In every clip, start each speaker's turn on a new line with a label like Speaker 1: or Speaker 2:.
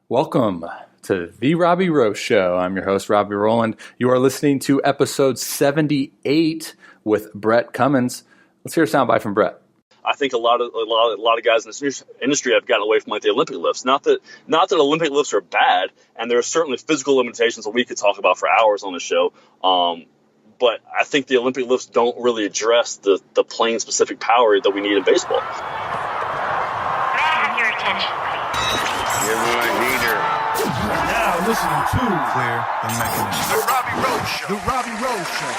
Speaker 1: Welcome to The Robbie Rowe Show. I'm your host, Robbie Rowland. You are listening to episode 78 with Brett Cummins. Let's hear a soundbite from Brett.
Speaker 2: I think a lot of guys in this industry have gotten away from the Olympic lifts. Not that Olympic lifts are bad, and there are certainly physical limitations that we could talk about for hours on the show. But I think the Olympic lifts don't really address the plane specific power that we need in baseball.
Speaker 3: May I have your attention, please?
Speaker 4: Give me a heater.
Speaker 5: You're now listening to Clear and Mechanism.
Speaker 4: The Robbie Rowe Show.
Speaker 5: The Robbie Rowe Show.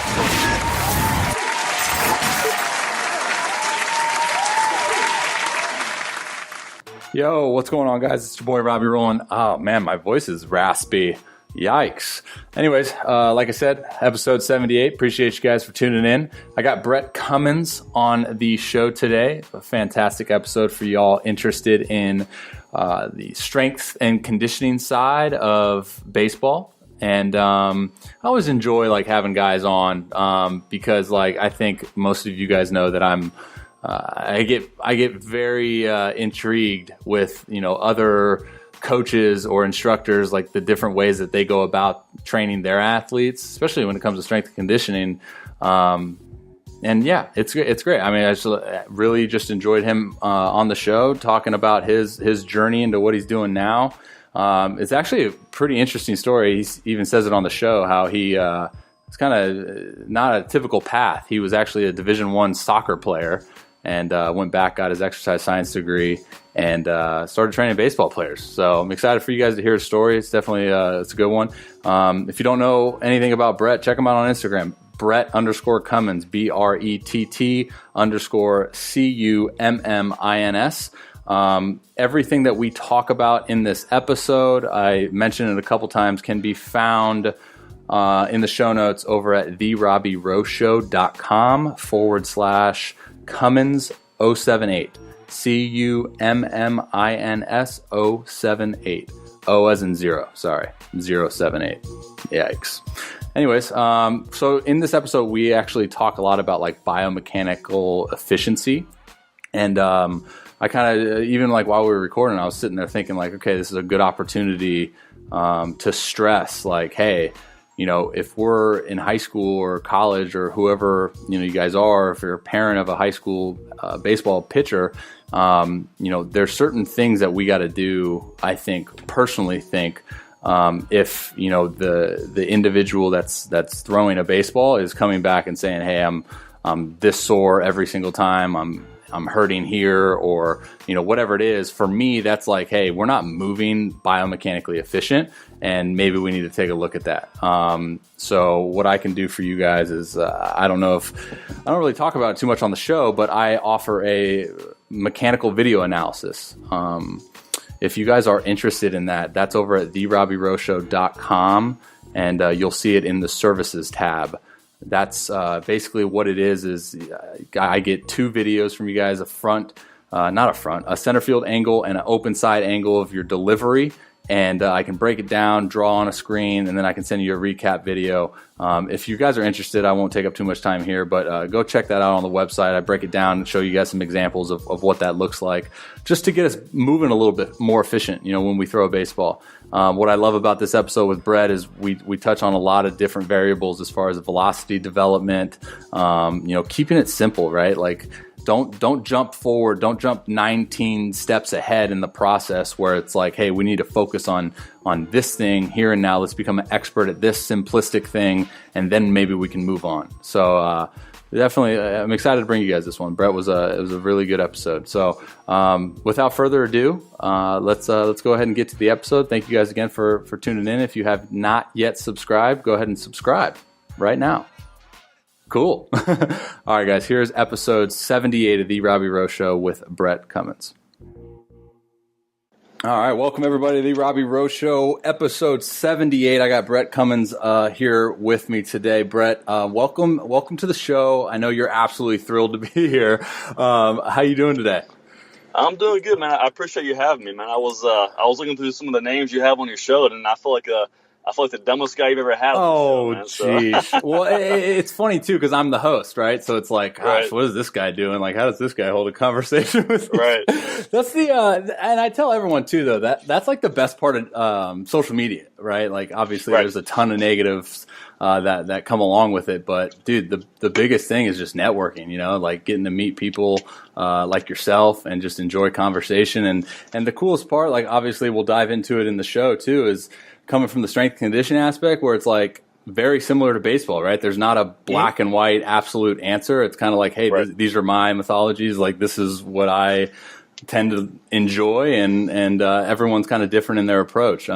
Speaker 1: Yo, what's going on, guys? It's your boy, Robbie Rowland. Oh, man, my voice is raspy. Yikes. Anyways, like I said, episode 78. Appreciate you guys for tuning in. I got Brett Cummins on the show today. A fantastic episode for y'all interested in the strength and conditioning side of baseball. And I always enjoy having guys on because I think most of you guys know that I get very intrigued with other coaches or instructors, like the different ways that they go about training their athletes, especially when it comes to strength and conditioning. And yeah, it's great. I mean, I really just enjoyed him on the show talking about his journey into what he's doing now. It's actually a pretty interesting story. He even says it on the show how he it's kind of not a typical path. He was actually a Division I soccer player and went back, got his exercise science degree, and started training baseball players. So I'm excited for you guys to hear his story. It's definitely it's a good one. If you don't know anything about Brett, check him out on Instagram. Brett_Cummins, BRETT_CUMMINS. Everything that we talk about in this episode, I mentioned it a couple times, can be found in the show notes over at therobbierowshow.com/Cummins 078. CUMMINS 078. O as in zero, sorry. 078. Yikes. Anyways, so in this episode, we actually talk a lot about biomechanical efficiency. And I kind of, even while we were recording, I was sitting there thinking okay, this is a good opportunity to stress hey, if we're in high school or college or whoever, you guys are, if you're a parent of a high school baseball pitcher, there's certain things that we got to do, I personally think, if, the individual that's throwing a baseball is coming back and saying, hey, I'm this sore every single time, I'm hurting here, or, whatever it is. For me, that's hey, we're not moving biomechanically efficient, and maybe we need to take a look at that. So what I can do for you guys is, I don't really talk about it too much on the show, but I offer a mechanical video analysis. If you guys are interested in that, that's over at therobbierowshow.com, and you'll see it in the services tab. That's basically what it is I get two videos from you guys, a center field angle and an open side angle of your delivery. And I can break it down, draw on a screen, and then I can send you a recap video. If you guys are interested, I won't take up too much time here, but go check that out on the website. I break it down and show you guys some examples of what that looks like, just to get us moving a little bit more efficient, when we throw a baseball. What I love about this episode with Brett is we touch on a lot of different variables as far as velocity development, keeping it simple, right? Don't jump forward. Don't jump 19 steps ahead in the process where it's hey, we need to focus on this thing here and now. Let's become an expert at this simplistic thing, and then maybe we can move on. So definitely, I'm excited to bring you guys this one. Brett it was a really good episode. So without further ado, let's go ahead and get to the episode. Thank you guys again for tuning in. If you have not yet subscribed, go ahead and subscribe right now. Cool. All right, guys, here's episode 78 of The Robbie Rowe Show with Brett Cummins. All right, welcome everybody to The Robbie Rowe Show, episode 78. I got Brett Cummins here with me today. Brett, welcome to the show. I know you're absolutely thrilled to be here. How you doing today?
Speaker 2: I'm doing good, man. I appreciate you having me, man. I was looking through some of the names you have on your show, and I feel like I feel like the dumbest guy you've ever had.
Speaker 1: Oh,
Speaker 2: on the show, man,
Speaker 1: jeez. Well, it's funny too because I'm the host, right? So it's like, gosh,
Speaker 2: Right.
Speaker 1: what is this guy doing? Like, how does this guy hold a conversation with me?
Speaker 2: Right.
Speaker 1: That's the, and I tell everyone too, though, that's like the best part of social media, right? Like, obviously,
Speaker 2: Right.
Speaker 1: there's a ton of negatives that come along with it, but dude, the biggest thing is just networking. Like getting to meet people like yourself and just enjoy conversation. And the coolest part, like obviously, we'll dive into it in the show too, is coming from the strength conditioning aspect where it's like very similar to baseball, right? There's not a black and white absolute answer. It's kind of like, hey,
Speaker 2: Right.
Speaker 1: these are my mythologies. Like this is what I tend to enjoy, and everyone's kind of different in their approach.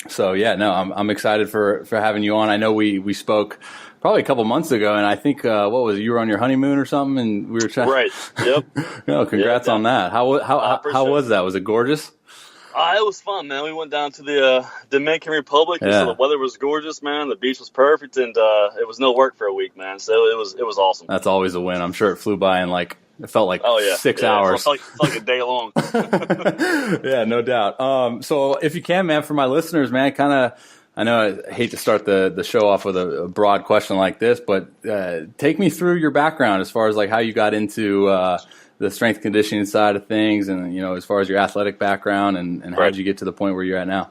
Speaker 1: So yeah, no, I'm excited for having you on. I know we spoke probably a couple months ago, and I think what was it? You were on your honeymoon or something, and we were chatting.
Speaker 2: Right. Yep.
Speaker 1: No, congrats on that. How was that? Was it gorgeous?
Speaker 2: It was fun, man. We went down to the Dominican Republic.
Speaker 1: Yeah.
Speaker 2: So the weather was gorgeous, man. The beach was perfect, and it was no work for a week, man. So it was awesome.
Speaker 1: That's always a win. I'm sure it flew by in like it felt like 6
Speaker 2: Yeah,
Speaker 1: hours.
Speaker 2: It felt like a day long.
Speaker 1: Yeah, no doubt. So if you can, man, for my listeners, man, I know I hate to start the show off with a broad question like this, but take me through your background as far as like how you got into the strength conditioning side of things, and as far as your athletic background, and how
Speaker 2: Right.
Speaker 1: did you get to the point where you're at now?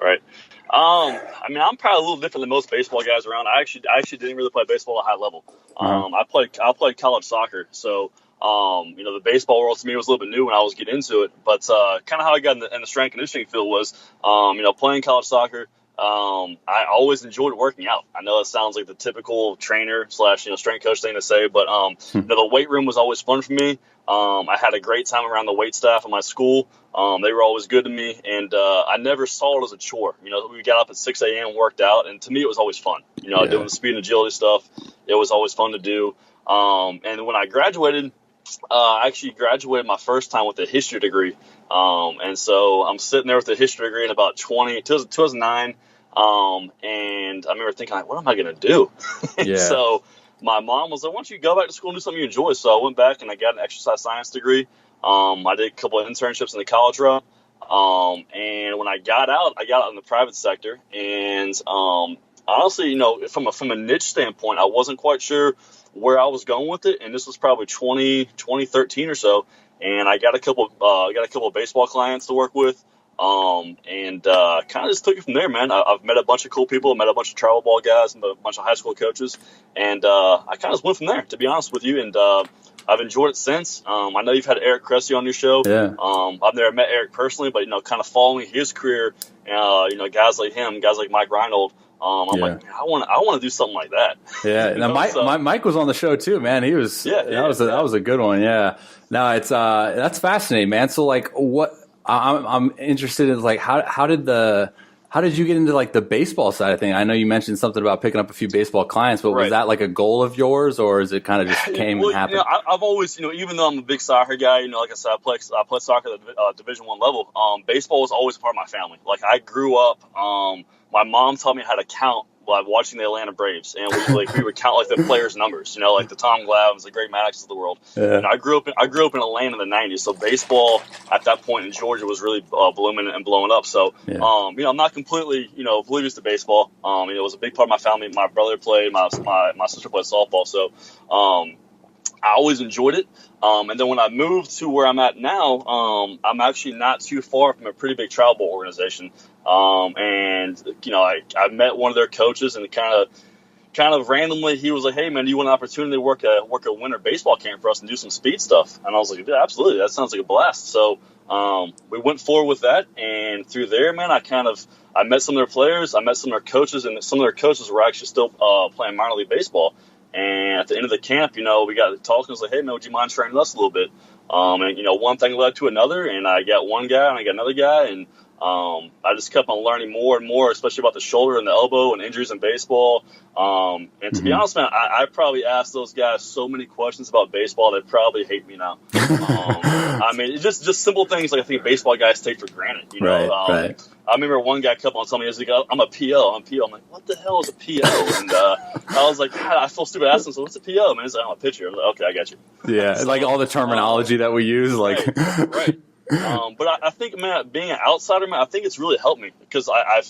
Speaker 2: Right. I mean, I'm probably a little different than most baseball guys around. I actually didn't really play baseball at a high level. I played college soccer, so the baseball world to me was a little bit new when I was getting into it. But kind of how I got in the strength conditioning field was, playing college soccer. I always enjoyed working out. I know it sounds like the typical trainer / strength coach thing to say, but the weight room was always fun for me. I had a great time around the weight staff at my school. They were always good to me, and I never saw it as a chore. We got up at 6 a.m., worked out, and to me it was always fun. Doing the speed and agility stuff, it was always fun to do. And when I graduated, I actually graduated my first time with a history degree. And so I'm sitting there with a history degree in about 2009. And I remember thinking, like, what am I going to do?
Speaker 1: Yeah.
Speaker 2: So my mom was like, why don't you go back to school and do something you enjoy? So I went back and I got an exercise science degree. I did a couple of internships in the college route. And when I got out in the private sector. And honestly, from a niche standpoint, I wasn't quite sure where I was going with it. And this was probably 2013 or so. And I got a couple of baseball clients to work with. And kind of just took it from there, man. I've met a bunch of cool people, met a bunch of travel ball guys, and a bunch of high school coaches, and I kind of just went from there, to be honest with you. And I've enjoyed it since. I know you've had Eric Cressy on your show.
Speaker 1: Yeah.
Speaker 2: I've never met Eric personally, but kind of following his career, guys like him, guys like Mike Reinold. I'm like, man, I want to do something like that.
Speaker 1: Yeah, now Mike was on the show too, man. He was that was a good one. Yeah, no, it's that's fascinating, man. So like, what I'm interested in is like how did you get into like the baseball side of things? I know you mentioned something about picking up a few baseball clients, but was that like a goal of yours, or is it kind of just came and happened?
Speaker 2: I've always, even though I'm a big soccer guy, like I said, I play soccer at the Division I level. Baseball was always part of my family. Like I grew up. My mom taught me how to count while watching the Atlanta Braves, and we would count like the players' numbers, like the Tom Glavs, the Great Maddox of the world. Yeah. And I grew up in Atlanta in the '90s, so baseball at that point in Georgia was really blooming and blowing up. So, I'm not completely oblivious to baseball. It was a big part of my family. My brother played, my sister played softball, so I always enjoyed it. And then when I moved to where I'm at now, I'm actually not too far from a pretty big travel ball organization. And I met one of their coaches, and kind of randomly, he was like, "Hey man, do you want an opportunity to work a winter baseball camp for us and do some speed stuff?" And I was like, "Yeah, absolutely. That sounds like a blast." So we went forward with that, and through there, man, I met some of their players, I met some of their coaches, and some of their coaches were actually still playing minor league baseball. And at the end of the camp, we got talking. I was like, "Hey man, would you mind training us a little bit?" And one thing led to another, and I got one guy, and I got another guy, and I just kept on learning more and more, especially about the shoulder and the elbow and injuries in baseball. And to be honest, man, I probably asked those guys so many questions about baseball they probably hate me now. It's just simple things like I think baseball guys take for granted.
Speaker 1: Right.
Speaker 2: I remember one guy kept on telling me, he was like, I'm a PO. I'm like, what the hell is a PO? And I was like, God, I feel stupid asking him, so what's a PO? Man, he's like, I'm a pitcher. I'm like, okay, I got you.
Speaker 1: Yeah, like all the terminology that we use, like
Speaker 2: right. But I think, man, being an outsider, man, I think it's really helped me because I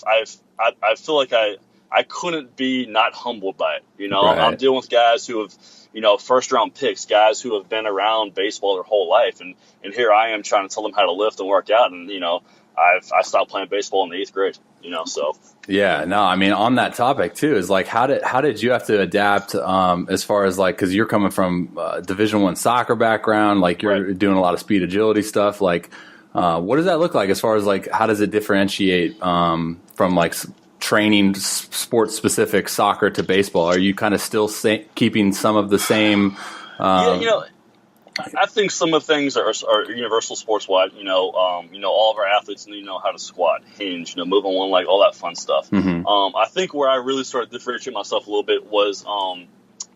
Speaker 2: feel like I couldn't be not humbled by it. You know,
Speaker 1: Right.
Speaker 2: I'm dealing with guys who have, you know, first round picks, guys who have been around baseball their whole life, and here I am trying to tell them how to lift and work out, and you know, I stopped playing baseball in the 8th grade. You know, so
Speaker 1: Yeah, no, I mean, on that topic too, is like, how did you have to adapt as far as like, because you're coming from Division I soccer background, like you're doing a lot of speed agility stuff. Like, what does that look like as far as like, how does it differentiate from like training sports specific soccer to baseball? Are you kind of still keeping some of the same?
Speaker 2: Yeah, you know, I think some of the things are universal sports wide. You know, all of our athletes need to know how to squat, hinge, you know, move on one leg, all that fun stuff. I think where I really started to differentiate myself a little bit was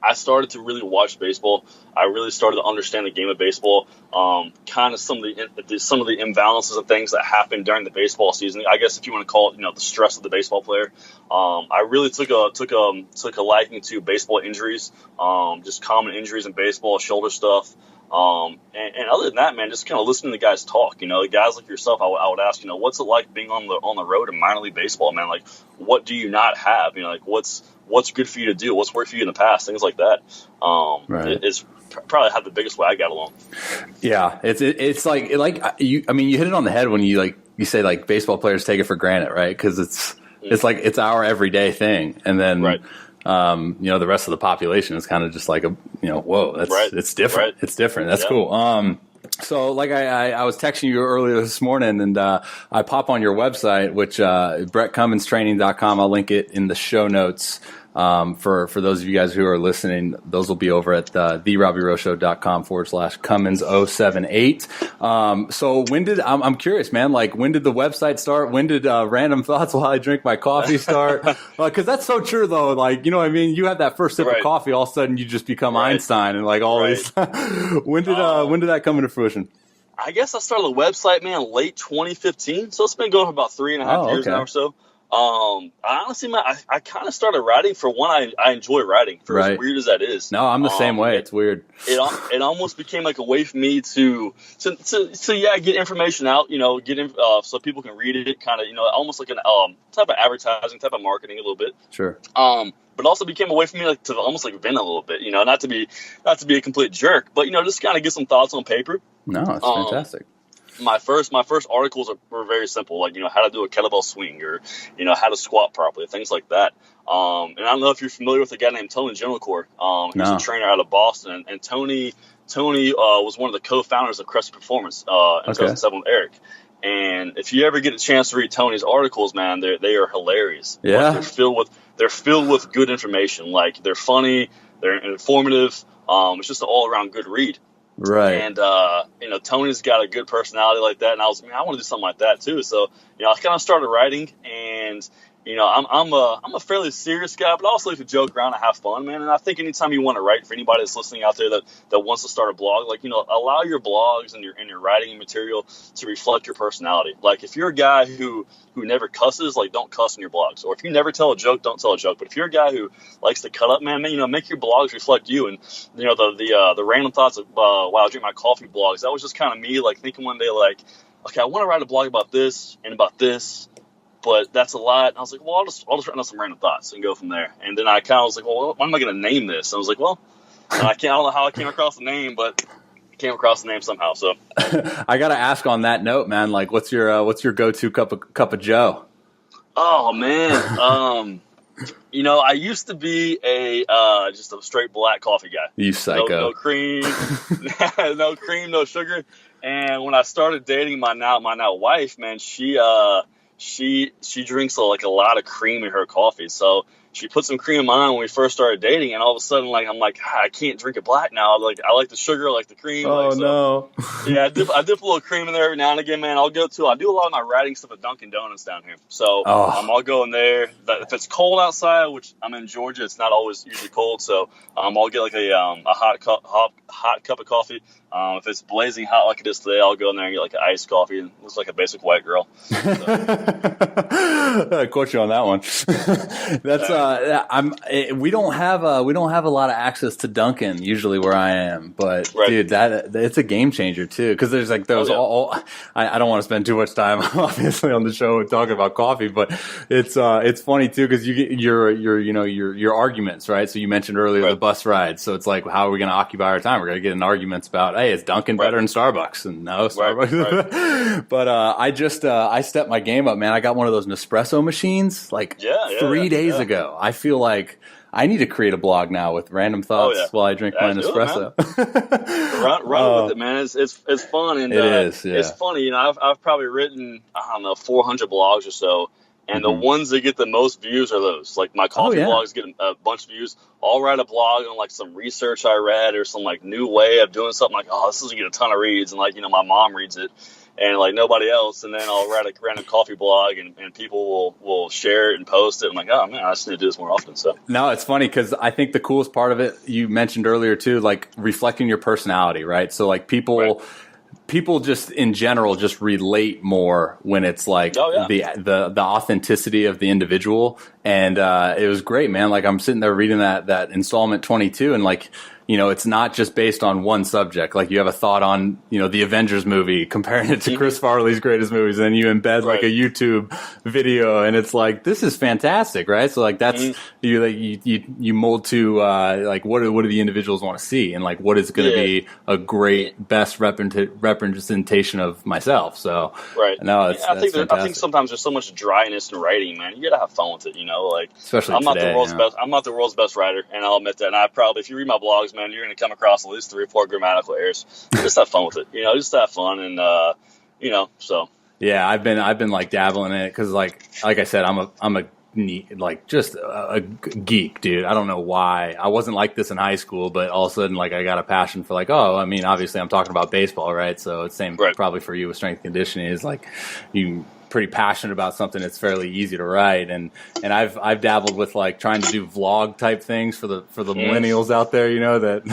Speaker 2: I started to really watch baseball. I really started to understand the game of baseball. Kind of some of the imbalances and things that happened during the baseball season. I guess if you want to call it, you know, the stress of the baseball player. I really took a liking to baseball injuries, just common injuries in baseball, shoulder stuff. And other than that, man, just kind of listening to guys talk. You know, guys like yourself, I would ask, you know, what's it like being on the road in minor league baseball, man? Like, what do you not have? You know, like what's good for you to do? What's worked for you in the past? Things like that. It's probably how the biggest way I got along.
Speaker 1: Yeah, it's like you. I mean, you hit it on the head when you say like baseball players take it for granted, right? Because it's like it's our everyday thing, and then you know, the rest of the population is kind of just like whoa, it's different. It's different. That's cool. So like I was texting you earlier this morning, and I pop on your website, which BrettCumminsTraining.com. I'll link it in the show notes. For those of you guys who are listening, those will be over at theRobbieRoweShow.com/Cummins078. So I'm curious, man, like when did the website start? When did Random Thoughts While I Drink My Coffee start? Because that's so true though. Like, you know what I mean? You have that first sip of coffee, all of a sudden you just become Einstein and like all these. When did that come into fruition?
Speaker 2: I guess I started the website, man, late 2015. So it's been going for about 3.5 years now or so. I honestly, man, I kind of started writing for one. I enjoy writing, for as weird as that is.
Speaker 1: No, I'm the same way. It's weird.
Speaker 2: It almost became like a way for me to get information out, you know, so people can read it, kind of, you know, almost like an type of advertising, type of marketing a little bit.
Speaker 1: Sure.
Speaker 2: But also became a way for me like to almost like vent a little bit, you know, not to be a complete jerk, but you know, just kind of get some thoughts on paper. No,
Speaker 1: it's fantastic.
Speaker 2: My first articles were very simple, like, you know, how to do a kettlebell swing, or, you know, how to squat properly, things like that. And I don't know if you're familiar with a guy named Tony Gentlecore. He's a trainer out of Boston, and Tony was one of the co-founders of Crescent Performance in 2007 with Eric. And if you ever get a chance to read Tony's articles, man, they are hilarious.
Speaker 1: Yeah,
Speaker 2: like they're filled with good information. Like, they're funny, they're informative. It's just an all around good read.
Speaker 1: Right.
Speaker 2: And, you know, Tony's got a good personality like that. And I want to do something like that too. So, you know, I kind of started writing, and, you know, I'm a fairly serious guy, but I also like to joke around and have fun, man. And I think anytime you want to write, for anybody that's listening out there that wants to start a blog, like, you know, allow your blogs and your writing material to reflect your personality. Like, if you're a guy who never cusses, like, don't cuss in your blogs. Or if you never tell a joke, don't tell a joke. But if you're a guy who likes to cut up, man, you know, make your blogs reflect you. And, you know, the Random Thoughts of While I Drink My Coffee blogs, that was just kind of me, like, thinking one day, like, okay, I want to write a blog about this and about this, but that's a lot. And I was like, well, I'll just write down some random thoughts and go from there. And then I kind of was like, well, what am I going to name this? And I was like, well, I don't know how I came across the name, but I came across the name somehow. So
Speaker 1: I got to ask on that note, man, like, what's your go-to cup of Joe?
Speaker 2: Oh man. You know, I used to be just a straight black coffee guy.
Speaker 1: You psycho.
Speaker 2: No cream, no cream, no sugar. And when I started dating my now wife, man, she drinks a lot of cream in her coffee. So she put some cream in mine when we first started dating, and all of a sudden, like, I'm like, I can't drink it black now. Like, I like the sugar, I like the cream.
Speaker 1: Oh, no.
Speaker 2: Yeah, I dip a little cream in there every now and again, man. I do a lot of my writing stuff at Dunkin' Donuts down here. So I'll go in there. If it's cold outside, which I'm in Georgia, it's not always usually cold. So I'll get like a hot cup of coffee. If it's blazing hot like it is today, I'll go in there and get like an iced coffee. And it looks like a basic white girl. So.
Speaker 1: I quote you on that one. we don't have a lot of access to Dunkin' usually where I am, but dude, it's a game changer too. Because there's like those I don't want to spend too much time obviously on the show talking about coffee, but it's funny too because you get your arguments, right? So you mentioned earlier the bus ride, so it's like how are we going to occupy our time? We're going to get in arguments about, hey, is Dunkin' better than Starbucks? And no, Starbucks. But I stepped my game up, man. I got one of those Nespresso machines like 3 days ago. I feel like I need to create a blog now with random thoughts while I drink my Nespresso.
Speaker 2: Run with it, man. It's fun, and it's funny. You know, I've probably written 400 blogs or so, and the ones that get the most views are those. Like my coffee blogs get a bunch of views. I'll write a blog on like some research I read or some like new way of doing something. Like, oh, this is gonna get a ton of reads, and like my mom reads it. And like nobody else, and then I'll write a random coffee blog, and people will share it and post it. I'm like, oh man, I just need to do this more often. So
Speaker 1: no, it's funny because I think the coolest part of it you mentioned earlier too, like reflecting your personality, right? So like people just in general just relate more when it's like the authenticity of the individual, and it was great, man. Like I'm sitting there reading that installment 22, and like. You know, it's not just based on one subject. Like you have a thought on, the Avengers movie, comparing it to Chris Farley's greatest movies, and then you embed like a YouTube video, and it's like, this is fantastic, right? So like that's you mold to like what do the individuals want to see, and like what is going to be a great best representation of myself. So no, I
Speaker 2: think sometimes there's so much dryness in writing, man. You gotta have fun with it, like
Speaker 1: especially
Speaker 2: I'm
Speaker 1: today,
Speaker 2: I'm not the world's best writer, and I'll admit that. And I probably, if you read my blogs, man, you're going to come across at least 3 or 4 grammatical errors. Just have fun with it, just have fun, and so. Yeah,
Speaker 1: I've been like dabbling in it because like I said, I'm a like just a geek, dude. I don't know why I wasn't like this in high school, but all of a sudden, like I got a passion for like, obviously I'm talking about baseball, right? So it's same probably for you with strength conditioning is like you. Pretty passionate about something that's fairly easy to write, and I've dabbled with like trying to do vlog type things for the millennials out there, that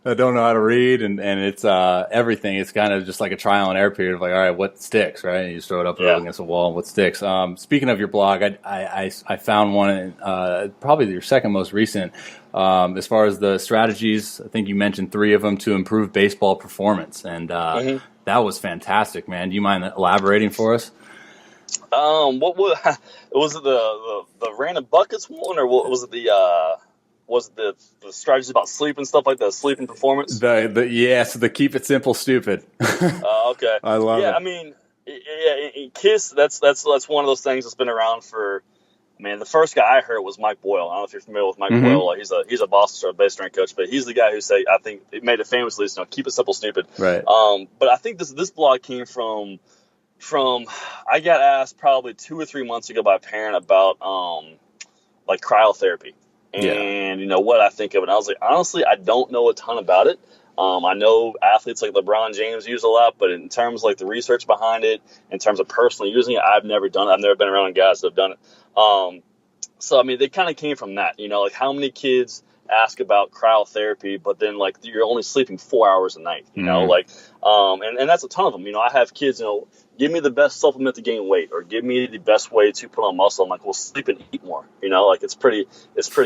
Speaker 1: that don't know how to read, and it's everything. It's kind of just like a trial and error period of like, all right, what sticks, right? And you just throw it up against a wall, and what sticks. Speaking of your blog, I found one, probably your second most recent. As far as the strategies, I think you mentioned 3 of them to improve baseball performance, and that was fantastic, man. Do you mind elaborating for us?
Speaker 2: What was it the random buckets one, or what was it the strategies about sleep and stuff like that, sleep and performance?
Speaker 1: So the keep it simple, stupid.
Speaker 2: Okay.
Speaker 1: I love it.
Speaker 2: Yeah, I mean, KISS, that's one of those things that's been around for, man, the first guy I heard was Mike Boyle. I don't know if you're familiar with Mike Boyle. He's a Boston base strength coach, but he's the guy who I think it made it famously, keep it simple, stupid.
Speaker 1: Right.
Speaker 2: But I think this blog came from I got asked probably 2 or 3 months ago by a parent about like cryotherapy and what I think of it. And I was like, honestly, I don't know a ton about it. I know athletes like LeBron James use it a lot, but in terms of like the research behind it, in terms of personally using it, I've never done it. I've never been around guys that have done it. So I mean, they kind of came from that, like how many kids ask about cryotherapy, but then like you're only sleeping 4 hours a night, like, and that's a ton of them. I have kids, give me the best supplement to gain weight, or give me the best way to put on muscle. I'm like, well, sleep and eat more, like it's pretty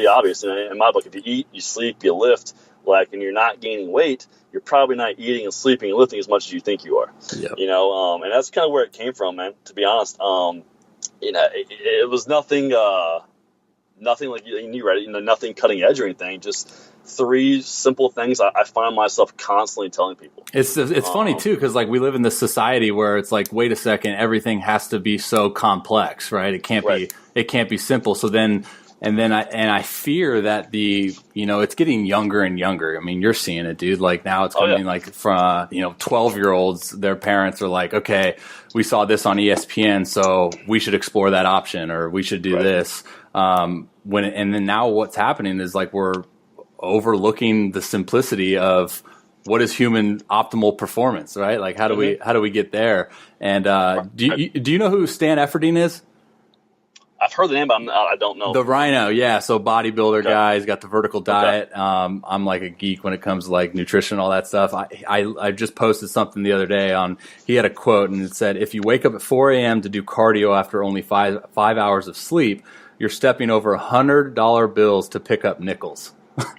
Speaker 2: obvious. And in my book, if you eat, you sleep, you lift, like, and you're not gaining weight, you're probably not eating and sleeping and lifting as much as you think you are, and that's kind of where it came from, man, to be honest. It was nothing like you read it, nothing cutting edge or anything, just 3 simple things I find myself constantly telling people. It's
Speaker 1: funny too, because like we live in this society where it's like, wait a second, everything has to be so complex, right? It can't be simple. So then I fear that it's getting younger and younger. I mean, you're seeing it, dude. Like now it's coming like from 12-year-olds. Their parents are like, okay, we saw this on ESPN, so we should explore that option, or we should do this. And then now what's happening is like we're overlooking the simplicity of what is human optimal performance, right? Like how do we get there? And do you know who Stan Efferding is?
Speaker 2: I've heard the name, but I don't know.
Speaker 1: The Rhino, yeah. So bodybuilder guy, he's got the vertical diet. I'm like a geek when it comes to like nutrition and all that stuff. I just posted something the other day he had a quote and it said, if you wake up at 4 a.m. to do cardio after only five hours of sleep, you're stepping over $100 bills to pick up nickels.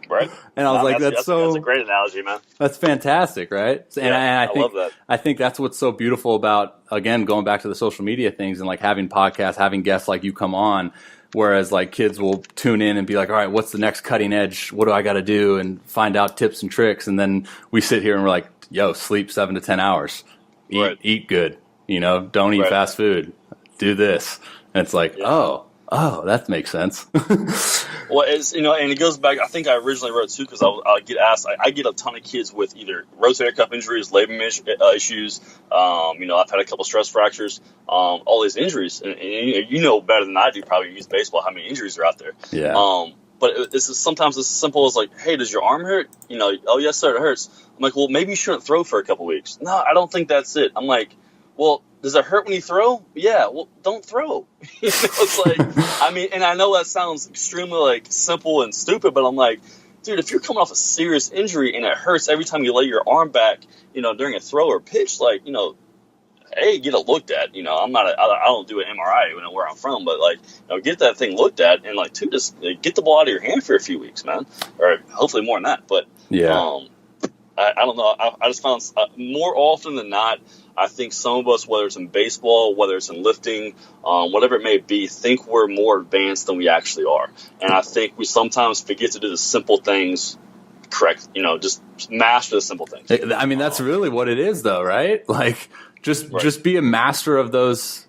Speaker 2: Right.
Speaker 1: And I was like, that's
Speaker 2: a great analogy, man.
Speaker 1: That's fantastic, right? And I
Speaker 2: love that.
Speaker 1: I think that's what's so beautiful about, again, going back to the social media things and like having podcasts, having guests like you come on, whereas like kids will tune in and be like, all right, what's the next cutting edge? What do I got to do? And find out tips and tricks. And then we sit here and we're like, yo, sleep 7 to 10 hours, eat good, don't eat fast food, do this. And it's like, oh, that makes sense.
Speaker 2: Well, it's, and it goes back. I think I originally wrote too because I get asked. I get a ton of kids with either rotator cuff injuries, labrum issues. I've had a couple stress fractures. All these injuries, and you know better than I do. Probably use baseball. How many injuries are out there?
Speaker 1: Yeah.
Speaker 2: But this is sometimes as simple as like, hey, does your arm hurt? Oh yes, sir, it hurts. I'm like, well, maybe you shouldn't throw for a couple weeks. No, I don't think that's it. I'm like, well, does it hurt when you throw? Yeah, well, don't throw. It's like, and I know that sounds extremely like simple and stupid, but I'm like, dude, if you're coming off a serious injury and it hurts every time you lay your arm back, during a throw or pitch, like, hey, get it looked at. I don't do an MRI where I'm from, but like, get that thing looked at, and like, two, just get the ball out of your hand for a few weeks, man, or hopefully more than that. But
Speaker 1: yeah.
Speaker 2: I don't know. I just found more often than not, I think some of us, whether it's in baseball, whether it's in lifting, whatever it may be, think we're more advanced than we actually are. And I think we sometimes forget to do the simple things correct. Just master the simple things.
Speaker 1: That's really what it is, though, right? Like, just be a master of those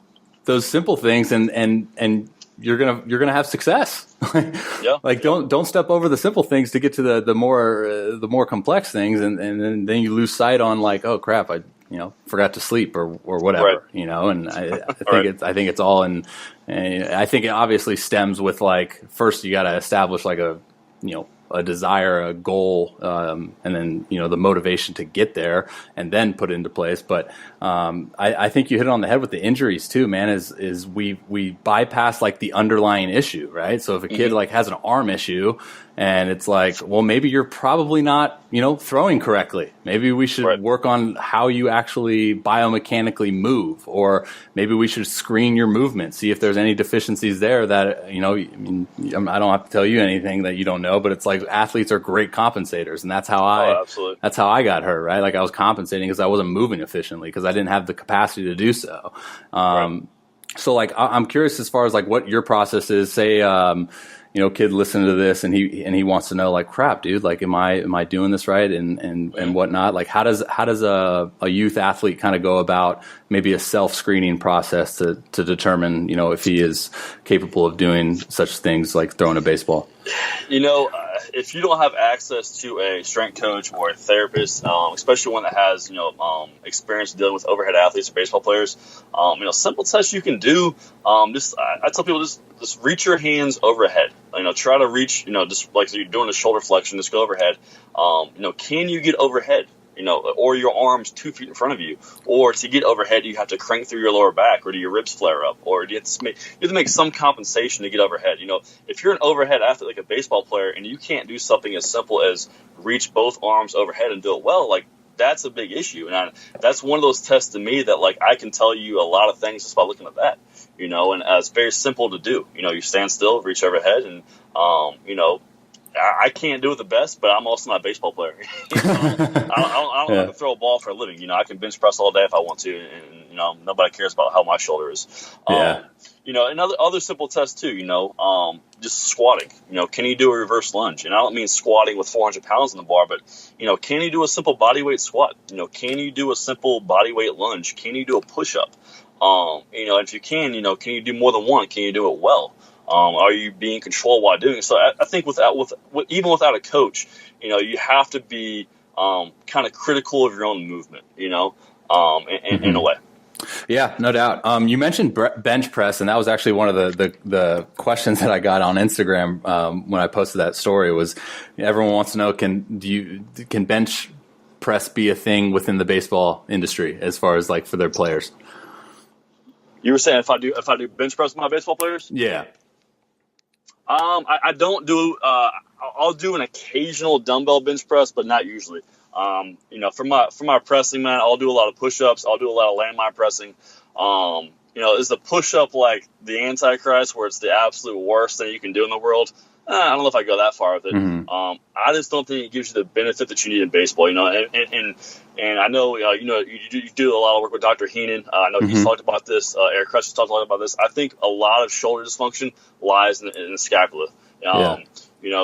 Speaker 1: simple things, and you're gonna have success. Like don't step over the simple things to get to the more complex things, and then you lose sight on like, oh crap, I forgot to sleep or whatever, and I think it's all in, and I think it obviously stems with like, first you got to establish like a desire, a goal, and then the motivation to get there, and then put it into place. But I think you hit it on the head with the injuries too, man. Is we bypass like the underlying issue, right? So if a kid like has an arm issue, and it's like, well, maybe you're probably not throwing correctly. Maybe we should work on how you actually biomechanically move, or maybe we should screen your movement, see if there's any deficiencies there that I don't have to tell you anything that you don't know, but it's like athletes are great compensators, and that's how I got hurt, right? Like I was compensating because I wasn't moving efficiently because I didn't have the capacity to do so. So like I'm curious as far as like what your process is. Say kid listening to this and he wants to know, like, crap, dude, like am I doing this right and whatnot? Like how does a youth athlete kind of go about maybe a self-screening process to determine if he is capable of doing such things like throwing a baseball?
Speaker 2: If you don't have access to a strength coach or a therapist, especially one that has experience dealing with overhead athletes or baseball players, simple tests you can do. I tell people just reach your hands overhead. Try to reach. Just like you're doing a shoulder flexion, just go overhead. Can you get overhead? Or your arms 2 feet in front of you, or to get overhead, you have to crank through your lower back, or do your ribs flare up, or do you have to make some compensation to get overhead. If you're an overhead athlete like a baseball player, and you can't do something as simple as reach both arms overhead and do it well, like that's a big issue. And that's one of those tests to me that like I can tell you a lot of things just by looking at that. And it's very simple to do. You stand still, reach overhead, and I can't do it the best, but I'm also not a baseball player. I don't have to throw a ball for a living. I can bench press all day if I want to, and nobody cares about how my shoulder is. And other simple tests too. Just squatting. Can you do a reverse lunge? And I don't mean squatting with 400 pounds on the bar, but can you do a simple body weight squat? Can you do a simple body weight lunge? Can you do a push up? And if you can you do more than one? Can you do it well? Are you being controlled while doing it? So I think even without a coach, you have to be kind of critical of your own movement, in a way.
Speaker 1: Yeah, no doubt. You mentioned bench press, and that was actually one of the questions that I got on Instagram when I posted that story. Was everyone wants to know, can bench press be a thing within the baseball industry as far as like for their players?
Speaker 2: You were saying if I do bench press with my baseball players?
Speaker 1: Yeah.
Speaker 2: I don't do. I'll do an occasional dumbbell bench press, but not usually. For my pressing, man, I'll do a lot of push-ups. I'll do a lot of landmine pressing. is the push-up like the Antichrist, where it's the absolute worst thing you can do in the world? I don't know if I go that far with it. I just don't think it gives you the benefit that you need in baseball. And I know you do a lot of work with Dr. Heenan. I know he's talked about this. Eric Crutch's talked a lot about this. I think a lot of shoulder dysfunction lies in the scapula.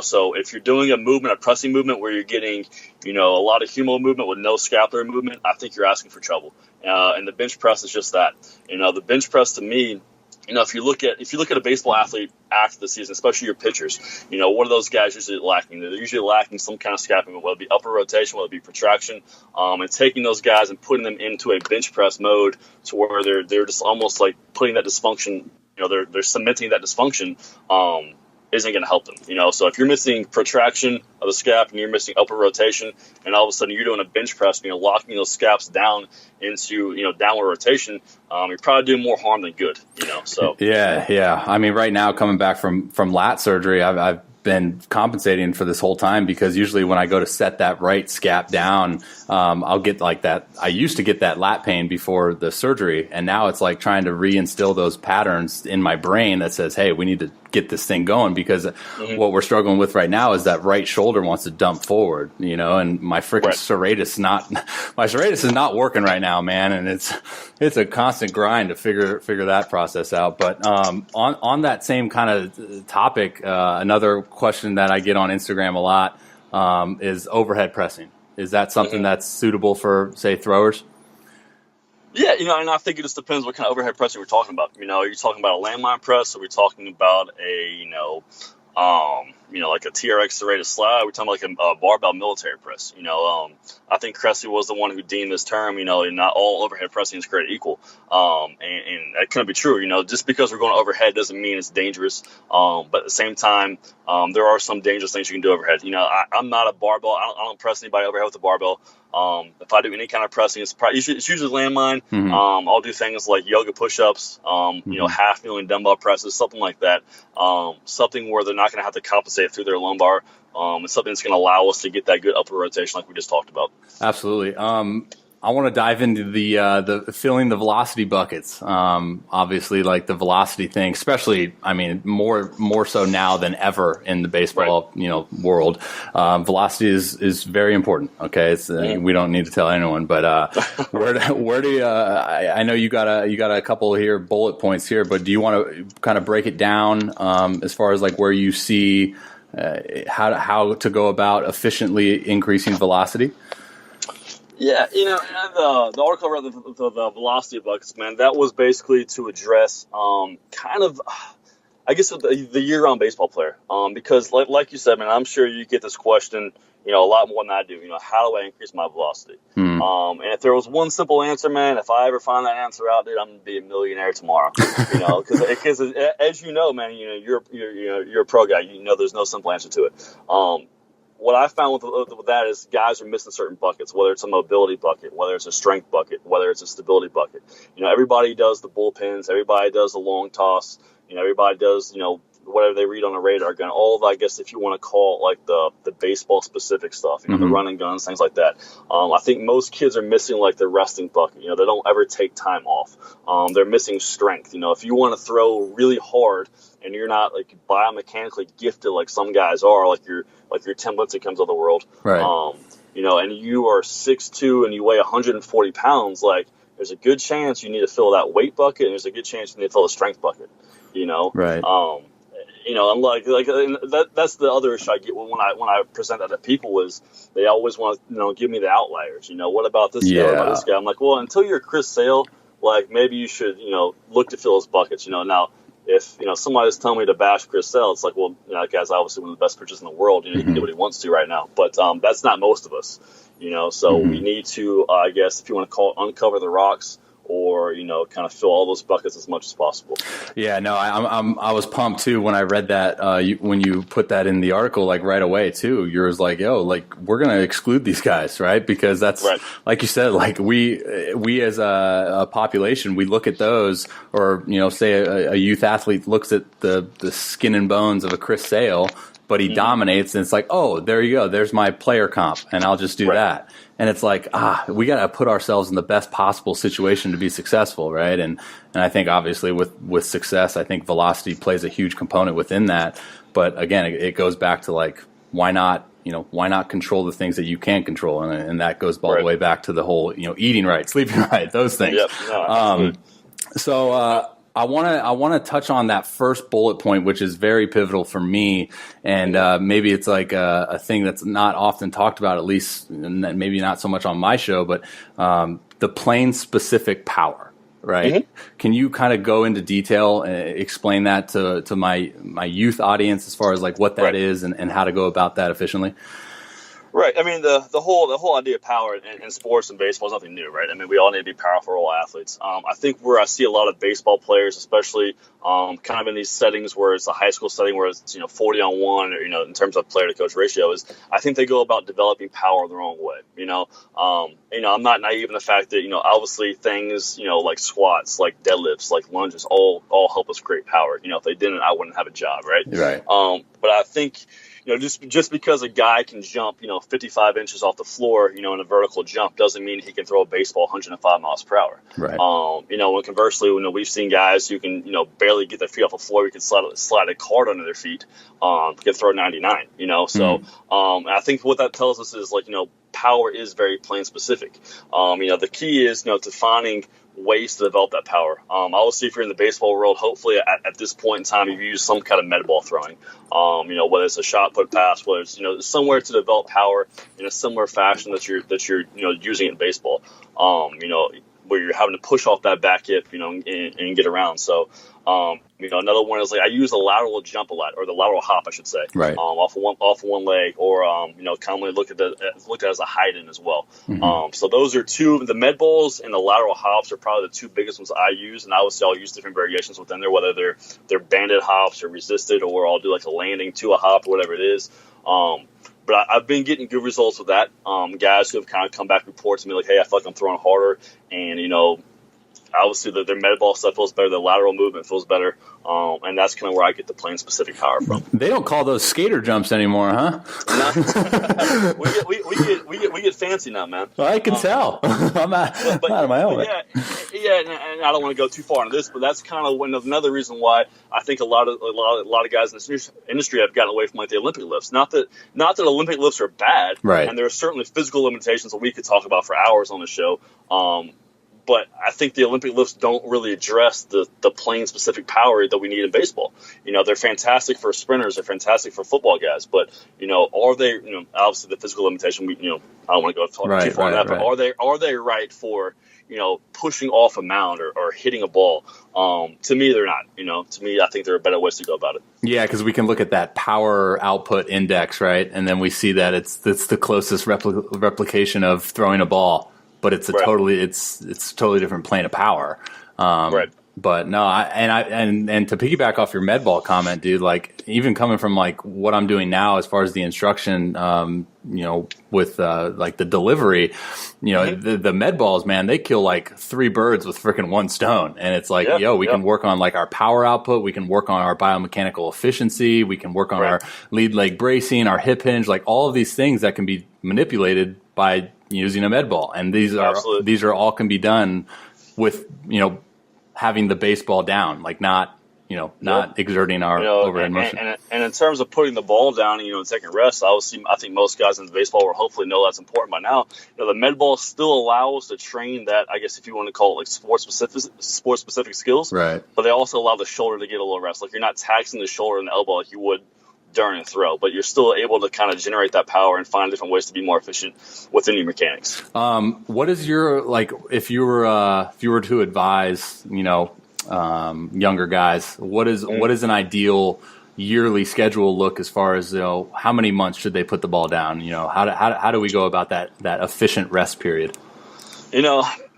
Speaker 2: So if you're doing a pressing movement where you're getting, a lot of humeral movement with no scapular movement, I think you're asking for trouble. And the bench press is just that. The bench press to me, if you look at a baseball athlete after the season, especially your pitchers, what are those guys usually lacking? They're usually lacking some kind of scapular, whether it be upper rotation, whether it be protraction, and taking those guys and putting them into a bench press mode to where they're just almost like putting that dysfunction, they're cementing that dysfunction, isn't going to help them. So if you're missing protraction of the scap and you're missing upper rotation, and all of a sudden you're doing a bench press and you're locking those scaps down into downward rotation, you're probably doing more harm than good. So
Speaker 1: yeah. I mean, right now coming back from lat surgery, I've been compensating for this whole time, because usually when I go to set that right scap down, I'll get like that. I used to get that lat pain before the surgery, and now it's like trying to reinstill those patterns in my brain that says, hey, we need to get this thing going, because what we're struggling with right now is that right shoulder wants to dump forward, and my freaking serratus is not working right now, man, and it's a constant grind to figure that process out. But on that same kind of topic, another question that I get on Instagram a lot is overhead pressing. Is that something that's suitable for, say, throwers?
Speaker 2: Yeah, and I think it just depends what kind of overhead pressing we're talking about. Are you talking about a landmine press? Are we talking about a, like a TRX serrated slide? We're talking about like a barbell military press. I think Cressy was the one who deemed this term, not all overhead pressing is created equal. And that couldn't be true. Just because we're going overhead doesn't mean it's dangerous. But at the same time, there are some dangerous things you can do overhead. I'm not a barbell. I don't press anybody overhead with a barbell. If I do any kind of pressing, it's usually landmine. I'll do things like yoga push-ups, half kneeling dumbbell presses, something like that. Something where they're not going to have to compensate through their lumbar. It's something that's going to allow us to get that good upper rotation like we just talked about.
Speaker 1: Absolutely. I want to dive into the filling the velocity buckets. Obviously, like the velocity thing, especially, I mean, more so now than ever in the baseball world. Velocity is very important. Okay, we don't need to tell anyone, but where do you? I know you got a couple here bullet points here, but do you want to kind of break it down as far as like where you see how to go about efficiently increasing velocity?
Speaker 2: Yeah, the article about the velocity buckets, man, that was basically to address kind of, I guess, the year-round baseball player. Because like you said, man, I'm sure you get this question, a lot more than I do. How do I increase my velocity? And if there was one simple answer, man, if I ever find that answer out, dude, I'm gonna be a millionaire tomorrow. Because as you know, man, you're a pro guy. There's no simple answer to it. What I found with that is guys are missing certain buckets, whether it's a mobility bucket, whether it's a strength bucket, whether it's a stability bucket. Everybody does the bullpens, everybody does the long toss, everybody does, whatever they read on the radar gun, all of, I guess, if you want to call it like the baseball specific stuff, the running guns, things like that. I think most kids are missing like the resting bucket. They don't ever take time off. They're missing strength. If you want to throw really hard and you're not like biomechanically gifted like some guys are, like your Tim Lincecums of the world,
Speaker 1: right?
Speaker 2: And you are 6'2" and you weigh 140 pounds, like there's a good chance you need to fill that weight bucket, and there's a good chance you need to fill a strength bucket.
Speaker 1: Right.
Speaker 2: I'm like that's the other issue I get when I present that to people is they always want to give me the outliers. What about this guy? What about this guy? I'm like, well, until you're Chris Sale, like maybe you should look to fill his buckets. Now if somebody's telling me to bash Chris Sale, it's like, well, that guy's obviously one of the best pitchers in the world. He can do what he wants to right now, but that's not most of us. So we need to, I guess, if you want to call it, uncover the rocks, or kind of fill all those buckets as much as possible.
Speaker 1: Yeah, no, I was pumped too when I read that. When you put that in the article, like right away too, you're like, yo, like we're gonna exclude these guys, right? Because that's right. Like you said, like we as a population, we look at those, or say a youth athlete looks at the skin and bones of a Chris Sale, but he dominates, and it's like, oh, there you go, there's my player comp, and I'll just do that. And it's like, we got to put ourselves in the best possible situation to be successful, right? And I think obviously with success, I think velocity plays a huge component within that. But again, it goes back to like, why not control the things that you can control? And that goes all the way back to the whole, eating right, sleeping right, those things.
Speaker 2: Yep. No,
Speaker 1: so I want to touch on that first bullet point, which is very pivotal for me, and maybe it's like a thing that's not often talked about, at least maybe not so much on my show, but the plane specific power, right? Mm-hmm. Can you kind of go into detail and explain that to my youth audience as far as like what that is and how to go about that efficiently?
Speaker 2: Right. I mean, the whole idea of power in sports and baseball is nothing new, right? I mean, we all need to be powerful role athletes. I think where I see a lot of baseball players, especially kind of in these settings where it's a high school setting where it's 40 on 1, or in terms of player to coach ratio, is I think they go about developing power the wrong way. I'm not naive in the fact that obviously things like squats, like deadlifts, like lunges, all help us create power. If they didn't, I wouldn't have a job, right?
Speaker 1: Right.
Speaker 2: But I think. Just because a guy can jump, 55 inches off the floor, in a vertical jump doesn't mean he can throw a baseball 105 miles per hour.
Speaker 1: Right.
Speaker 2: When conversely, we've seen guys who can, barely get their feet off the floor, you can slide a card under their feet, can throw 99, So I think what that tells us is power is very plane specific. The key is, defining ways to develop that power. Obviously, if you're in the baseball world, hopefully at this point in time, you've used some kind of med ball throwing. Whether it's a shot put pass, whether it's somewhere to develop power in a similar fashion that you're using it in baseball. Where you're having to push off that back hip, and get around. So, another one is I use the lateral jump a lot, or the lateral hop, I should say,
Speaker 1: right.
Speaker 2: Off one leg, or commonly looked at as a hide in as well.
Speaker 1: Mm-hmm.
Speaker 2: So those are two. The med balls and the lateral hops are probably the two biggest ones I use, and obviously I'll use different variations within there, whether they're banded hops or resisted, or I'll do like a landing to a hop or whatever it is. But I've been getting good results with that. Guys who have kind of come back reports to me like, hey, I feel like I'm throwing harder. And, obviously their med ball stuff feels better. Their lateral movement feels better. And that's kind of where I get the plane specific power from.
Speaker 1: They don't call those skater jumps anymore, huh?
Speaker 2: No. we get fancy now, man.
Speaker 1: Well, I can tell. I'm out of my own.
Speaker 2: Yeah, and I don't want to go too far into this, but that's kind of another reason why I think a lot of guys in this industry have gotten away from the Olympic lifts. Not that Olympic lifts are bad,
Speaker 1: right?
Speaker 2: And there are certainly physical limitations that we could talk about for hours on the show. But I think the Olympic lifts don't really address the plane specific power that we need in baseball. They're fantastic for sprinters, they're fantastic for football guys, but are they? Obviously the physical limitation. I don't want to go too far on that, but are they right for pushing off a mound or hitting a ball? To me, they're not. To me, I think there are better ways to go about it.
Speaker 1: Yeah, because we can look at that power output index, right, and then we see that it's the closest replication of throwing a ball. But it's totally different plane of power.
Speaker 2: Right.
Speaker 1: But no, and to piggyback off your med ball comment, dude, like even coming from like what I'm doing now as far as the instruction, with like the delivery, the med balls, man, they kill like 3 birds with freaking 1 stone. And it's like, we can work on like our power output. We can work on our biomechanical efficiency. We can work on our lead leg bracing, our hip hinge, like all of these things that can be manipulated by using a med ball. And these are all can be done with, having the baseball down, like not exerting our overhead motion.
Speaker 2: And in terms of putting the ball down, and taking rest, obviously, I think most guys in the baseball will hopefully know that's important by now. The med ball still allows to train that, I guess if you want to call it like sport specific skills.
Speaker 1: Right.
Speaker 2: But they also allow the shoulder to get a little rest. Like you're not taxing the shoulder and the elbow like you would during a throw, but you're still able to kind of generate that power and find different ways to be more efficient within your mechanics.
Speaker 1: What is your, like, if you were to advise, younger guys, what is an ideal yearly schedule look as far as, how many months should they put the ball down? How do we go about that efficient rest period?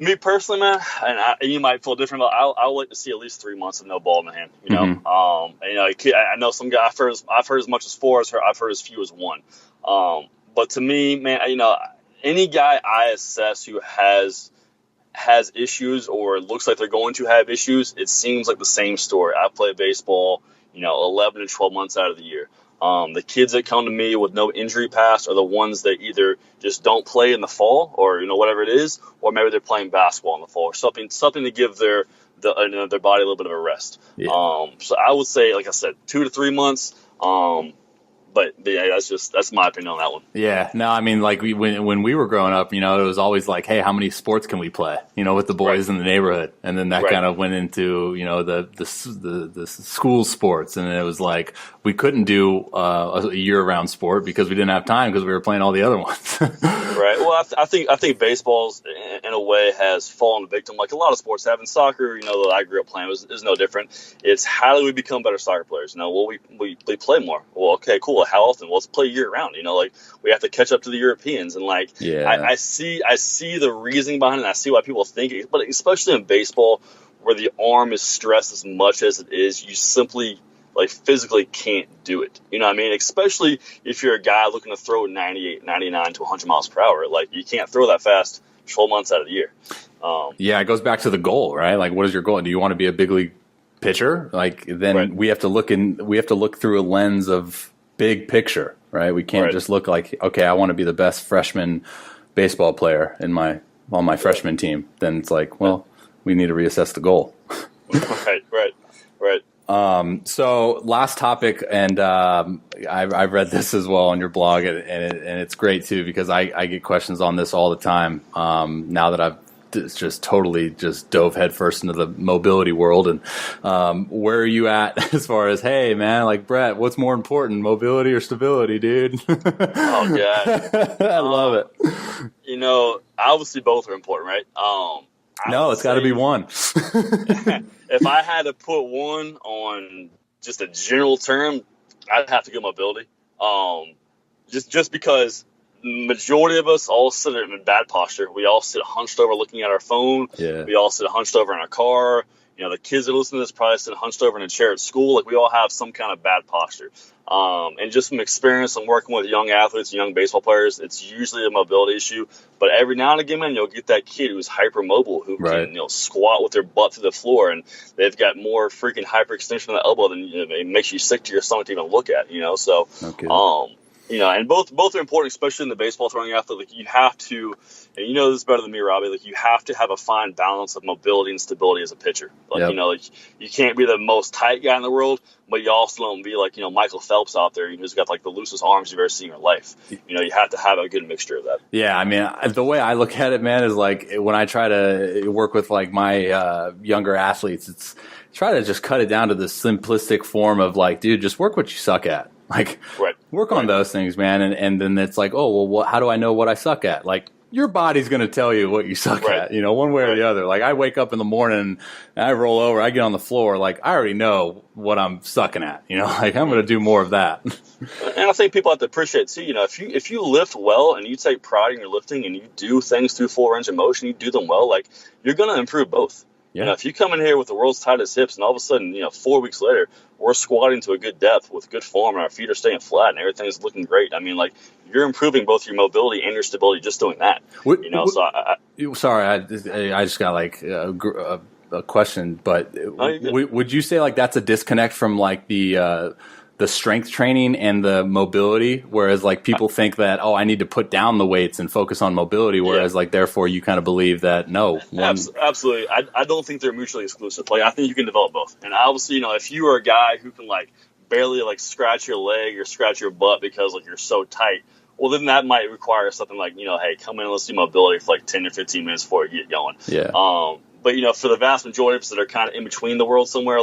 Speaker 2: Me personally, man, and you might feel different, but I'll like to see at least 3 months of no ball in the hand. I know some guys. I've heard as much as 4. I've heard as few as 1. But to me, man, any guy I assess who has issues or looks like they're going to have issues, it seems like the same story. I play baseball, 11 to 12 months out of the year. The kids that come to me with no injury past are the ones that either just don't play in the fall, or whatever it is, or maybe they're playing basketball in the fall, or something to give their body a little bit of a rest.
Speaker 1: Yeah.
Speaker 2: So I would say, like I said, 2 to 3 months. But yeah, that's my opinion on that one.
Speaker 1: Yeah, no, I mean, like when we were growing up, it was always like, hey, how many sports can we play? With the boys in the neighborhood, and then that kind of went into the school sports, and it was like we couldn't do a year-round sport because we didn't have time because we were playing all the other ones.
Speaker 2: Right. Well, I think baseball's in a way has fallen victim, like a lot of sports have. In soccer, that I grew up playing is no different. It's how do we become better soccer players? We play more. Well, okay, cool. How often? Well, let's play year round. We have to catch up to the Europeans, and I see the reasoning behind it. And I see why people think it, but especially in baseball, where the arm is stressed as much as it is, you simply physically can't do it. You know what I mean? Especially if you're a guy looking to throw 98, 99 to 100 miles per hour. You can't throw that fast 12 months out of the year.
Speaker 1: Yeah, it goes back to the goal, right? What is your goal? Do you want to be a big league pitcher? Then we have to look through a lens of big picture, right? We can't just look like, okay, I want to be the best freshman baseball player on my freshman team. Then it's like, well, we need to reassess the goal.
Speaker 2: Right.
Speaker 1: So last topic, and I've read this as well on your blog, and it's great too, because I get questions on this all the time. Now that I've just totally dove headfirst into the mobility world, and where are you at as far as, hey man, Brett, what's more important, mobility or stability, dude?
Speaker 2: Oh god,
Speaker 1: I love it.
Speaker 2: Obviously both are important, right?
Speaker 1: No, it's got to be one.
Speaker 2: If I had to put one on just a general term, I'd have to go mobility. Just because majority of us all sit in bad posture. We all sit hunched over looking at our phone.
Speaker 1: Yeah.
Speaker 2: We all sit hunched over in our car. The kids that listen to this probably sit hunched over in a chair at school. We all have some kind of bad posture. And just from experience and working with young athletes, young baseball players, it's usually a mobility issue. But every now and again, man, you'll get that kid who's hypermobile, who can squat with their butt to the floor, and they've got more freaking hyperextension of the elbow than it makes you sick to your stomach to even look at. So. Okay. And both are important, especially in the baseball throwing athlete. You have to, and you know this better than me, Robbie. You have to have a fine balance of mobility and stability as a pitcher. You can't be the most tight guy in the world, but you also don't be like Michael Phelps out there, who's got the loosest arms you've ever seen in your life. You have to have a good mixture of that. Yeah,
Speaker 1: I mean, the way I look at it, man, is when I try to work with my younger athletes, it's try to just cut it down to the simplistic form of dude, just work what you suck at. Work on those things, man, and then it's well, how do I know what I suck at? Your body's going to tell you what you suck at, one way or the other. I wake up in the morning, and I roll over, I get on the floor, I already know what I'm sucking at, I'm going to do more of that.
Speaker 2: And I think people have to appreciate too, if you lift well and you take pride in your lifting and you do things through full range of motion, you do them well, you're going to improve both. Yeah. If you come in here with the world's tightest hips and all of a sudden, 4 weeks later, we're squatting to a good depth with good form and our feet are staying flat and everything's looking great. I mean, you're improving both your mobility and your stability just doing that.
Speaker 1: Sorry, I just got a question, but would you say that's a disconnect from the strength training and the mobility, whereas people think that, I need to put down the weights and focus on mobility, whereas therefore you kind of believe that no.
Speaker 2: Absolutely. I don't think they're mutually exclusive. I think you can develop both. And obviously, if you are a guy who can barely scratch your leg or scratch your butt because you're so tight, well, then that might require something hey, come in, let's do mobility for 10 or 15 minutes before you get going.
Speaker 1: Yeah.
Speaker 2: But, for the vast majority of us that are kind of in between the world somewhere,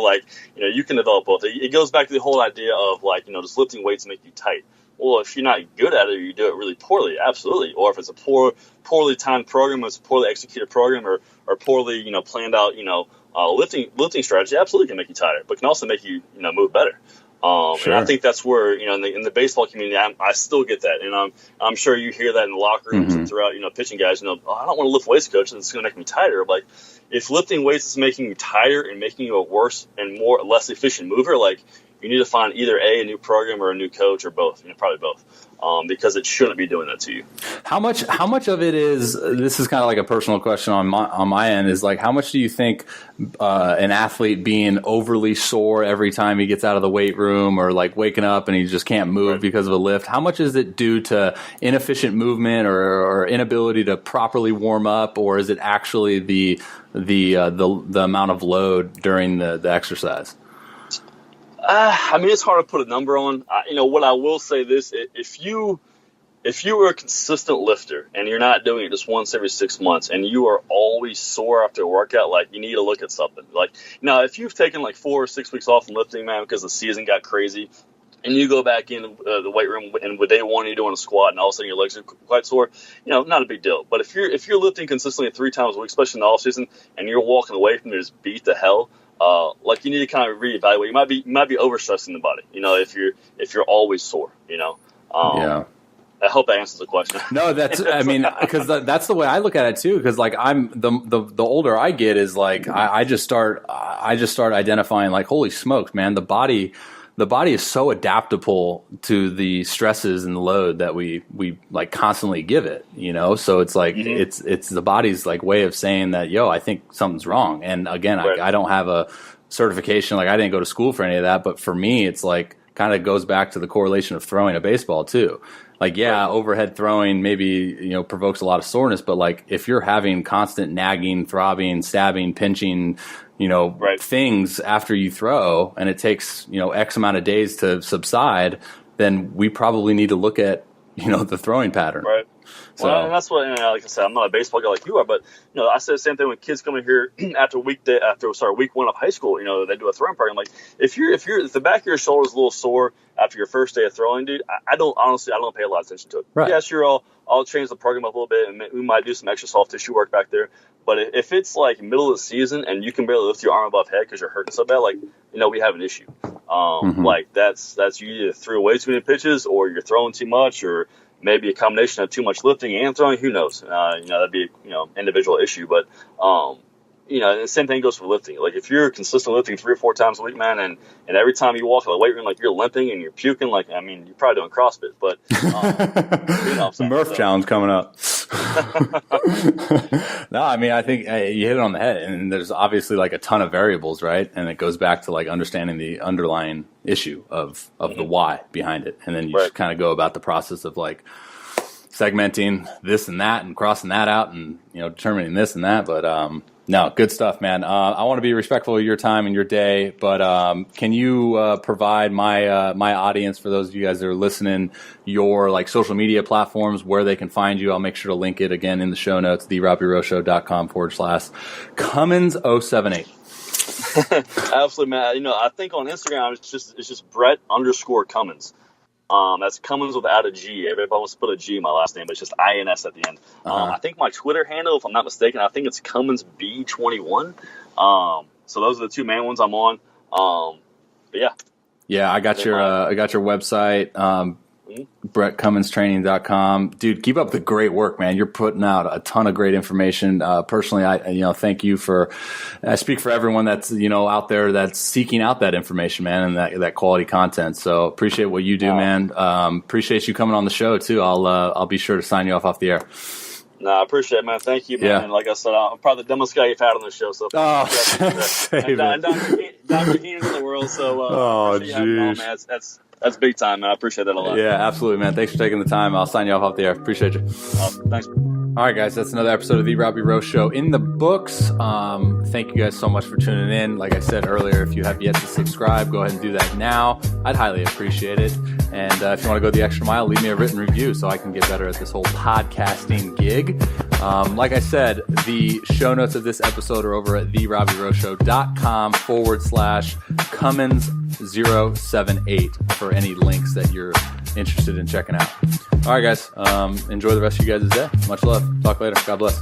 Speaker 2: you can develop both. It goes back to the whole idea of, just lifting weights make you tight. Well, if you're not good at it or you do it really poorly, absolutely. Or if it's a poorly timed program, it's a poorly executed program or poorly, planned out, lifting strategy, absolutely can make you tighter, but can also make you, move better. Sure. And I think that's where, in the baseball community, I still get that. And I'm sure you hear that in the locker rooms and throughout, pitching guys, I don't want to lift weights, coach, and it's going to make me tighter. If lifting weights is making you tighter and making you a worse and less efficient mover, you need to find either a new program or a new coach or both. Probably both, because it shouldn't be doing that to you.
Speaker 1: How much of it is? This is kind of like a personal question on my end. Is like, how much do you think an athlete being overly sore every time he gets out of the weight room, or like waking up and he just can't move because of a lift? How much is it due to inefficient movement or inability to properly warm up, or is it actually the amount of load during the exercise?
Speaker 2: It's hard to put a number on. What I will say this: if you are a consistent lifter and you're not doing it just once every 6 months, and you are always sore after a workout, like, you need to look at something. Like, now, if you've taken like 4 or 6 weeks off from lifting, man, because the season got crazy, and you go back in the weight room and with day one you're doing a squat and all of a sudden your legs are quite sore, not a big deal. But if you're lifting consistently 3 times a week, especially in the off season, and you're walking away from it just beat to hell, you need to kind of reevaluate. You might be overstressing the body. If you're always sore.
Speaker 1: Yeah.
Speaker 2: I hope that answers the question.
Speaker 1: No, because that's the way I look at it too. Because like, I'm the older I get is like, I just start identifying like, holy smokes, man, the body is so adaptable to the stresses and the load that we like constantly give it, so it's like, it's the body's like way of saying that, I think something's wrong. And again, I don't have a certification, like I didn't go to school for any of that, but for me, it's like kind of goes back to the correlation of throwing a baseball too. Like, overhead throwing maybe, provokes a lot of soreness, but like if you're having constant nagging, throbbing, stabbing, pinching, things after you throw, and it takes, X amount of days to subside, then we probably need to look at, the throwing pattern.
Speaker 2: Right.
Speaker 1: So,
Speaker 2: and that's what, like I said, I'm not a baseball guy like you are, but I say the same thing when kids come in here after week 1 of high school. They do a throwing program. Like, if the back of your shoulder is a little sore after your first day of throwing, dude, I don't pay a lot of attention to it.
Speaker 1: Right.
Speaker 2: Yeah, sure, I'll change the program up a little bit, and we might do some extra soft tissue work back there. But if it's like middle of the season and you can barely lift your arm above head because you're hurting so bad, like, we have an issue. Like that's you either threw way too many pitches, or you're throwing too much, or maybe a combination of too much lifting and throwing. Who knows? That'd be individual issue. But the same thing goes for lifting. Like, if you're consistently lifting 3 or 4 times a week, man, and every time you walk in the weight room, like, you're limping and you're puking, like, you're probably doing CrossFit. But
Speaker 1: the Murph challenge coming up. No, I think you hit it on the head, and there's obviously like a ton of variables, right? And it goes back to like understanding the underlying issue of the why behind it, and then you just kind of go about the process of like segmenting this and that and crossing that out, and determining this and that. But no, good stuff, man. I want to be respectful of your time and your day, but can you provide my audience, for those of you guys that are listening, your like social media platforms where they can find you? I'll make sure to link it again in the show notes, therobbyrowshow.com/Cummins078.
Speaker 2: Absolutely, man. I think on Instagram it's just Brett_Cummins. That's Cummins without a G. Everybody wants to put a G in my last name, but it's just INS at the end. I think my Twitter handle, if I'm not mistaken, I think it's CumminsB21. So those are the 2 main ones I'm on. But yeah. Yeah,
Speaker 1: I got your website, BrettCumminsTraining.com. Dude, keep up the great work, man. You're putting out a ton of great information. Personally, I thank you I speak for everyone that's, out there that's seeking out that information, man, and that quality content. So appreciate what you do, man. Appreciate you coming on the show too. I'll be sure to sign you off the air.
Speaker 2: No, I appreciate it, man. Thank you, man. Yeah. And like I said, I'm probably the dumbest guy you've had on the show. So
Speaker 1: save
Speaker 2: and Dr. Keenan's in the world. So man, that's big time, man. I appreciate that a lot.
Speaker 1: Yeah, absolutely, man. Thanks for taking the time. I'll sign you off the air. Appreciate you.
Speaker 2: Thanks.
Speaker 1: All right, guys, that's another episode of The Robbie Rowe Show in the books. Thank you guys so much for tuning in. Like I said earlier, if you have yet to subscribe, go ahead and do that now. I'd highly appreciate it. And if you want to go the extra mile, leave me a written review so I can get better at this whole podcasting gig. Like I said, the show notes of this episode are over at therobbyrowshow.com/Cummins078 for any links that you're interested in checking out. All right, guys. Enjoy the rest of you guys' day. Much love. Talk later. God bless.